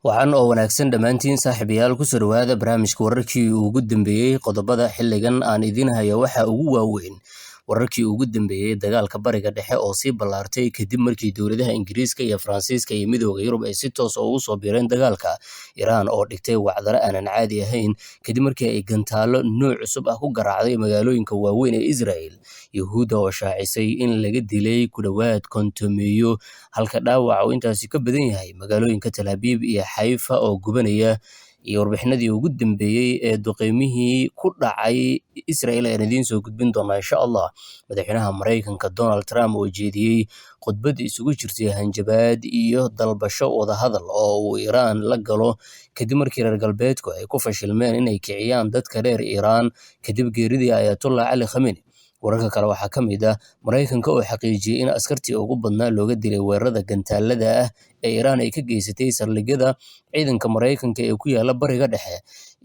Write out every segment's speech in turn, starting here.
Waxaan oo wanaagsan dhammaantiin saaxiibayaal ku soo dhawaada barnaamijka wararkii ugu dambeeyay qodobada xilligan aan idin hayo waxa ugu waaweyn wararkii ugu dambeeyay dagaalka bariga dhexe oo sii ballaartay kadib markii dowladaha Ingiriiska iyo Faransiiska iyo Midowga Yurub ay si toos ah ugu soo biireen dagaalka Iran oo dhigtay wacdaro aanan caadi ahayn kadib markii ay gantaalo nooc cusub ah ku garaacday magaalooyinka waaweyn ee Israel Yahuudda oo shaacisay in laga dilay ku dhawaad kontomeeyo halka dhaawaca uu intaasi ka badan yahay magaalooyinka Tel Aviv iyo Haifa oo gubanaya iyo warbixinadii ugu dambeeyay ee duqeymihii ku dhacay Israel ayaan idiin soo gudbin doonaa insha Allah madaxweynaha Mareykanka Donald Trump oo jeediyay khudbad isugu jirtay hanjabaad iyo dalbasho wada hadal oo uu Iran la galo kadib markii reer galbeedku ay ku fashilmeen inay kiciyaan dadka reer Iran kadib geeridii Ayatollah Ali Khamenei wararka kale waxaa ka mid ah Mareykanka oo xaqiijiyay in askartii ugu badnaa looga dilay weerarada gantaalada ah ee Iran ay ka geysatay saldhigyada ciidanka Mareykanka ee ku yaala bariga dhexe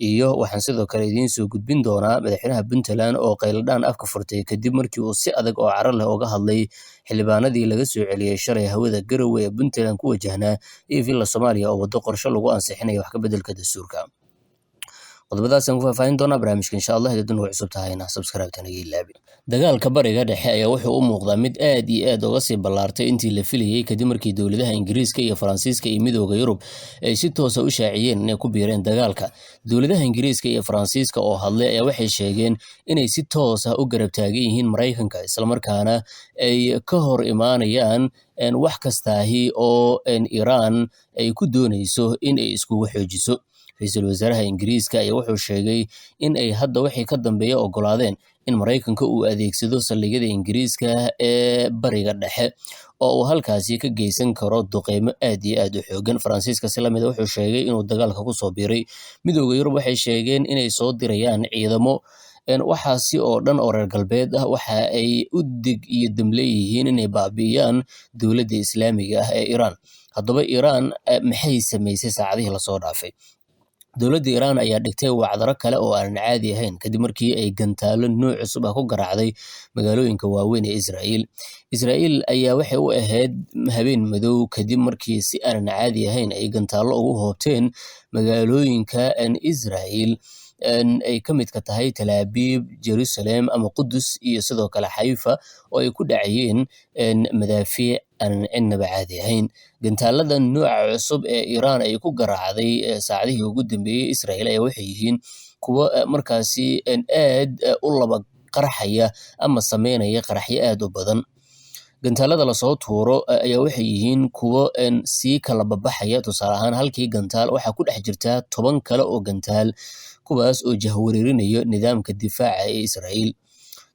iyo waxaan sidoo kale idiin soo gudbin doonaa madaxweynaha Puntland oo qayladhaan afka furtay kadib markii uu si adag oo carar leh uga hadlay xildhibaanadii laga soo celiyay shalay hawada Garowe ee Puntland ku wajahnaa iyo villa Soomaaliya oo wado qorshe lagu ansixinayo wax ka beddelka dastuurka qodobadaasaan ku faahfaahin doonaa barnaamijka insha Allah haddii aad cusub tahayna subscribe tanaga ilaabi dagaalka bariga dhexe ayaa wuxuu u muuqdaa mid aad iyo aad uga sii ballaartay intii la filayay kadib markii dowladaha Ingiriiska iyo Faransiiska iyo Midowga Yurub ay si toos ah u shaaciyeen inay ku biireen dagaalka dowladaha Ingiriiska iyo Faransiiska oo hadlay ayaa waxay sheegeen inay si toos ah u garab taagan yihiin Mareykanka isla markaana ay ka hor imaanayaan wax kastaahi oo Iran ay ku doonayso in ay iskugu xoojiso ra'iisul wasaaraha Ingiriiska ayaa wuxuu sheegay in ay hadda wixii ka dambeeya ogolaadeen in Mareykanka uu adeegsado saldhigyada Ingiriiska ee bariga dhexe oo uu halkaasi ka geysan karo duqeymo aad iyo aad u xoogan Faransiiska si lamid ah wuxuu sheegay inuu dagaalka ku soo biiray Midowga Yurub waxay sheegeen inay soo dirayaan ciidamo waxaasi oo dhan oo reer galbeed ah waxa ay u dig iyo damleeyihiin inay baabi'iyaan dowladda Islaamiga ah ee Iran haddaba Iran maxay samaysay saacadihii la soo dhaafay dowladda Iran ayaa dhigtay wacdaro kale oo aan caadi ahayn kadib markii ay gantaalo nooc cusub ah ku garaacday magaalooyinka waaweyn ee Israel ayaa waxay u ahayd habeen madow kadib markii si aan caadi ahayn ay gantaalo ugu hoobteen magaalooyinka Israel ay ka mid ka tahay Tel Aviv, Jerusalem ama Qudus iyo sidoo kale Haifa oo ay ku dhacayeen madaafiic aan inaba caadi ahayn gantaalada nooca cusub ee Iran ay ku garaacday saacadihii ugu dambeeyay Israel ayaa waxay yihiin kuwa markaasi aad u laba qarxaya ama sameynaya qaraxyo aad u badan gantaalada la soo tuuro ayaa waxay yihiin kuwa si kala babaxaya tusaale ahaan halkii gantaal waxaa ku dhex jirta 10 kale oo gantaal kuwaas oo jahwareerinayo nidaamka difaaca ee Israel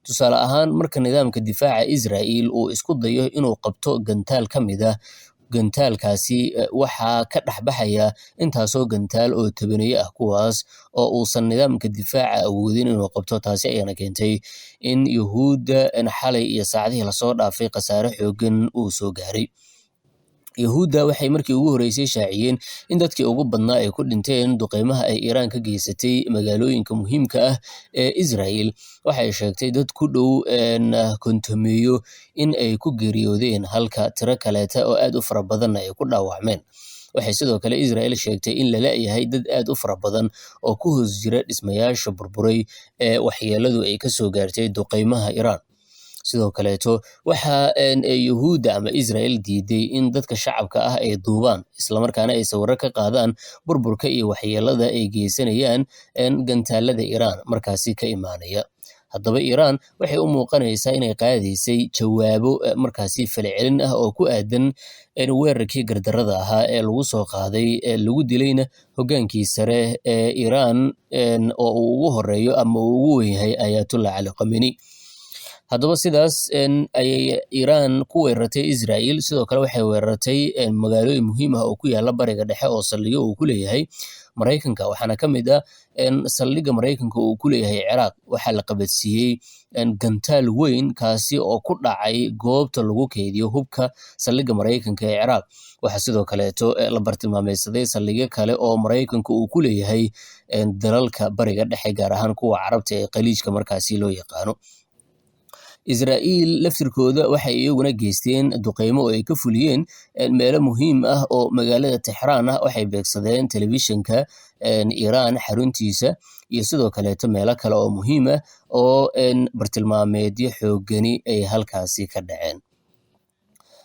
tusaale ahaan marka nidaamka difaaca Israel uu isku dayo inuu qabto gantaal ka mid ah gantaalkaasi waxaa ka dhaxbaxaya intaasoo gantaal oo tabaneeyo ah kuwaas oo uusan nidaamka difaaca awoodin inuu qabto taasi ayaana keentay in Yahuudda xalay iyo saacadihii la soo dhaafay khasaare xoogan uu soo gaaray Yahuudda waxay markii ugu horeysay shaaciyeen in dadkii ugu badnaa ay ku dhinteen duqeymaha ay Iran ka geysatay magaalooyinka muhiimka ah ee Israel waxay sheegtay dad ku dhow kontomeeyo in ay ku geeriyoodeen halka tiro kaleeta oo aad u fara badan ay ku dhaawacmeen waxay sidoo kale Israel sheegtay in la leeyahay dad aad u fara badan oo ku hoos jira dhismayaasha burburay ee waxyeeladu ay ka soo gaartay duqeymaha Iran sidoo kaleeto waxa Yahuudda ama Israel diiday in dadka shacabka ah ay duubaan isla markaana ay sawirro ka qaadaan burburka iyo waxyeelada ay geysanayaan gantaalada Iran markaasi ka imaanaya haddaba Iran waxay u muuqanaysaa inay qaadaysay jawaabo markaasi falcelin ah oo ku aadan weerarkii gardarrada ahaa ee lagu soo qaaday lagu dilayna hoggaankii sare ee Iran oo uu ugu horeeyo ama uu ugu weyn yahay Ayatollah Ali Khamenei haddaba sidaas ayay Iran ku weerartay Israel sidoo kale waxay weerartay magaalooyin muhiim ah oo ku yaala bariga dhexe oo saldhigyo uu ku leeyahay Mareykanka waxaana ka mid ah saldhigga Mareykanka uu ku leeyahay Ciraaq waxaa la qabadsiiyey gantaal weyn kaasi oo ku dhacay goobta lagu keydiyo hubka saldhigga Mareykanka ee Ciraaq waxaa sidoo kaleeto la bartilmaameedsaday saldhigyo kale oo Mareykanka uu ku leeyahay dalalka bariga dhexe gaar ahaan kuwa Carabta ee Khaliijka markaasi loo yaqaano Israa'iil laftirkooda waxay iyaguna geysteen duqeymo oo ay ka fuliyeen meelo muhiim ah oo magaalada Tehran ah. Waxay beegsadeen telefishinka Iran xaruntiisa iyo sidoo kaleeto meelo kale oo muhiim ah oo bartilmaameedyo xoogani ay halkaasi ka dhaceen.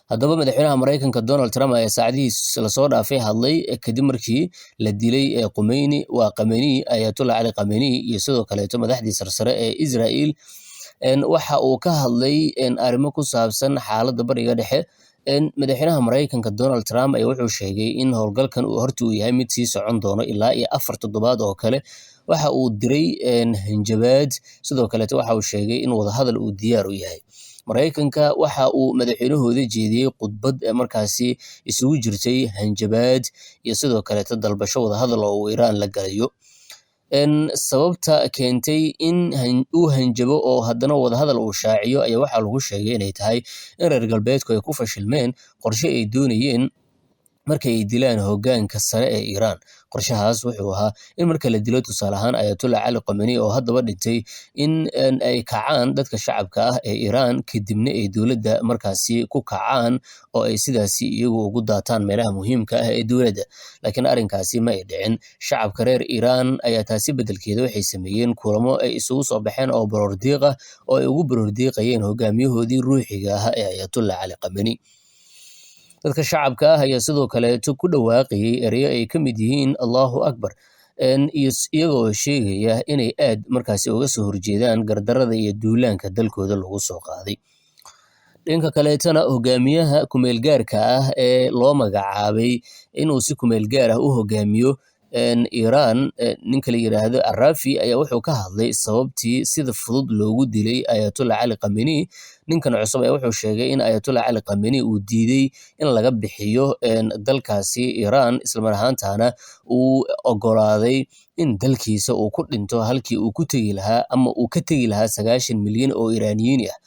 Haddaba madaxweynaha Mareykanka Donald Trump ayaa saacadihiis lasoo dhaafay hadlay kadib markii la dilay Khamenei, Ayatollah Ali Khamenei, iyo sidoo kaleeto madaxdii sarsare ee Israa'iil. Waxa uu ka hadlay arrimo ku saabsan xaaladda Bariga Dhexe. Madaxweynaha Mareykanka Donald Trump ayaa wuxuu sheegay in howlgalkan uu yahay mid sii socon doono ilaa iyo 4 toddobaad oo kale. Waxa uu diray hanjabaad, sidoo kaleeto waxa uu sheegay in wadahadal uu diyaar u yahay. Mareykanka waxa uu madaxweynahooda jeediyey khudbad markaasi isugu jirtay hanjabaad iyo sidoo kaleeto dalbasho wadahadal oo uu Iran la galayo. Sababta keentay in uu hanjabo oo haddana wadahadal uu shaaciyo ayaa waxaa lagu sheegay inay tahay in reer galbeedku ay ku fashilmeen qorshe ay doonayeen markay ay dilaan hoggaanka sare ee Iran. Qorshahaas wuxuu ahaa in marka la dilo tusaale ahaan Ayatollah Ali Khamenei oo haddaba dhintay, in ay kacaan dadka shacabka ah ee Iran, kadibna ay dowladda markaasi ku kacaan oo ay sidaasi iyagu ugu daataan meelaha muhiimka ah ee dowladda. Laakiin arrinkaasi ma ay dhicin. Shacabka reer Iran ayaa taasi beddelkeeda waxay sameeyeen kulamo ay isugu soo baxeen oo baroordiiq ah oo ay ugu baroordiiqayeen hogaamiyahoodii ruuxiga ahaa ee Ayatollah Ali Khamenei. Dadka shacabka ah ayaa sidoo kaleeto ku dhawaaqayay ereyo ay ka mid yihiin Allahu Akbar, iyagoo sheegaya inay aad markaasi uga soo horjeedaan gardarrada iyo duulaanka dalkooda lagu soo qaaday. Dhanka kaleetana hogaamiyaha kumeel gaarka ah ee loo magacaabay inuu si kumeel gaar ah u hogaamiyo Iran, ninka la yiraahdo Arafi, ayaa wuxuu ka hadlay sababtii sida fudud loogu dilay Ayatollah Ali Khamenei. Ninkan cusub ayaa wuxuu sheegay in Ayatollah Ali Khamenei uu diiday in laga bixiyo dalkaasi Iran, isla mar ahaantaana uu ogolaaday in dalkiisa uu ku dhinto halkii uu ku tegi lahaa ama uu ka tegi lahaa 90 milyan oo Iraaniyiin ah.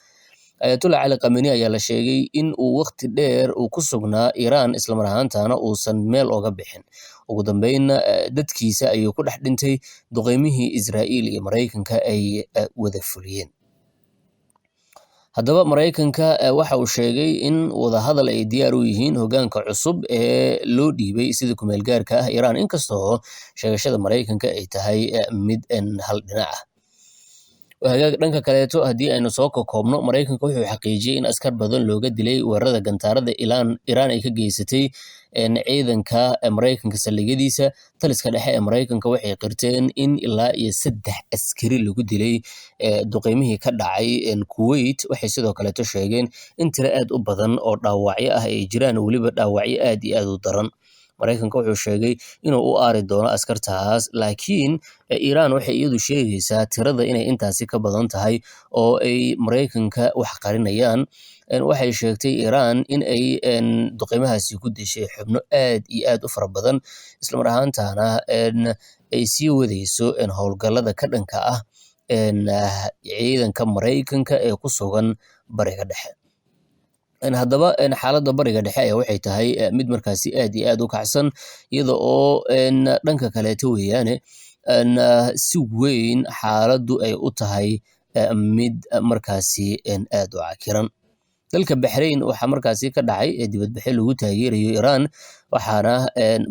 Ayatollah Ali Khamenei ayaa la sheegay in uu waqti dheer uu ku sugnaa Iran, isla mar ahaantaana uusan meel oga bixin. Ugu dambeynna dadkiisa ayuu ku dhex dhintay duqeymihii Israa'iil iyo Mareykanka ay wada fuliyeen. Haddaba Mareykanka waxa uu sheegay in wadahadal ay diyaar u yihiin hoggaanka cusub ee loo dhiibay sida kumeel gaarka ah Iran, inkastoo sheegashada Mareykanka ay tahay mid hal dhinac ah. Dhanka kaleeto haddii aynu soo koobno, Mareykanka wuxuu xaqiijiyey in askar badan looga dilay weerarada gantaarada Iran ay ka geysatay ciidanka Mareykanka saldhigyadiisa. Taliska dhexe ee Mareykanka waxay qirteen in ilaa iyo 3 askari lagu dilay duqeymihii ka dhacay Kuwait. Waxay sidoo kaleeto sheegeen in tiro aad u badan oo dhaawacyo ah ay jiraan, weliba dhaawacyo aad iyo aad u daran. Mareykanka wuxuu sheegay inuu u aari doono askartaas, laakiin Iran waxay iyadu sheegaysaa tirada inay intaasi ka badan tahay oo ay Mareykanka wax qarinayaan. Waxay sheegtay Iran in ay duqeymahaasi ku dishay xubno aad iyo aad u fara badan, isla mar ahaantaana ay sii wadayso howlgallada ka dhanka ah ciidanka Mareykanka ee ku sugan Bariga Dhexe. Haddaba xaaladda Bariga Dhexe ayaa waxay tahay mid markaasi aad iyo aad u kacsan, iyada oo dhanka kaleeto weeyaane si weyn xaaladdu ay u tahay mid markaasi aad u cakiran. Dalka Bahrain waxaa markaasi ka dhacay dibadbaxyo lagu taageerayo Iran, waxaana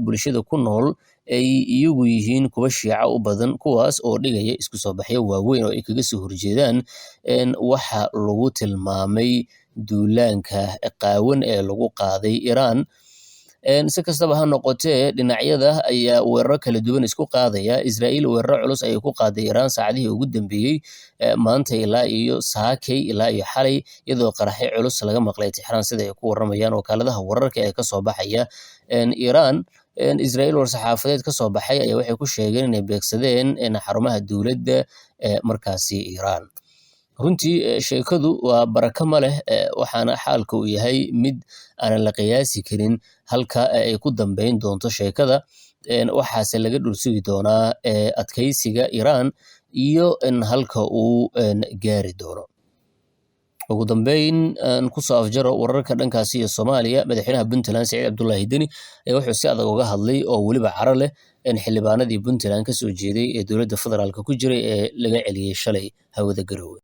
bulshada ku nool ay iyagu yihiin kuwa Shiica u badan, kuwaas oo dhigaya isku soo baxyo waaweyn oo ay kaga soo horjeedaan waxa lagu tilmaamay duulaanka qaawan ee lagu qaaday Iran. Si kastaba ha noqotee, dhinacyada ayaa weeraro kala duwan isku qaadaya. Israa'iil weeraro culus ayay ku qaaday Iran saacadihii ugu dambeeyey, maanta ilaa iyo saakay ilaa iyo xalay, iyadoo qaraxyo culus laga maqlay Tehran sida ay ku waramayaan wakaaladaha wararka ee ka soo baxaya Iran. Israa'iil war-saxaafadeed ka soo baxay ayaa waxay ku sheegeen inay beegsadeen xarumaha dowladda markaasi Iran. Runtii sheekadu waa barako ma leh, waxaana xaalka uu yahay mid aanan la qiyaasi karin halka ay ku dambeyn doonto sheekada. Waxaase laga dhul sugi doonaa adkeysiga Iran iyo halka uu gaari doono. Ugu dambeyn ku soo afjaro wararka dhankaasi iyo Soomaaliya, madaxweynaha Puntland Siciid Cabdullaahi Deni ayaa wuxuu si adag uga hadlay oo weliba caro leh xildhibaanadii Puntland ka soo jeeday ee dowladda federaalka ku jiray ee laga celiyey shalay hawada Garowe.